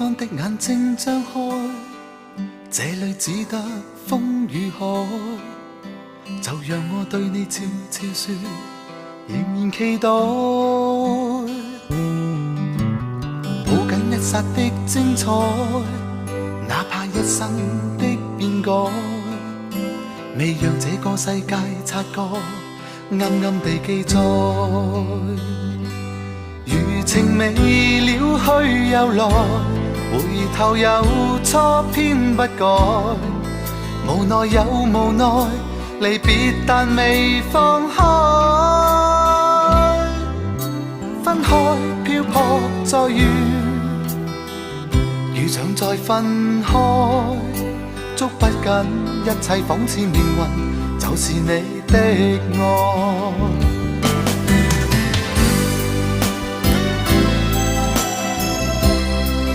看的眼睛張開，這裏只得風與海，就讓我對你悄悄說，仍然期待。抱緊一剎的精彩，哪怕一生的變改，未讓這個世界察覺，暗暗地記載。餘情未了去又來，回頭又錯偏不改，無奈又無奈，離別但未放開。分開漂泊再遇，遇上再分開，捉不緊一切，仿似命運就是你的愛。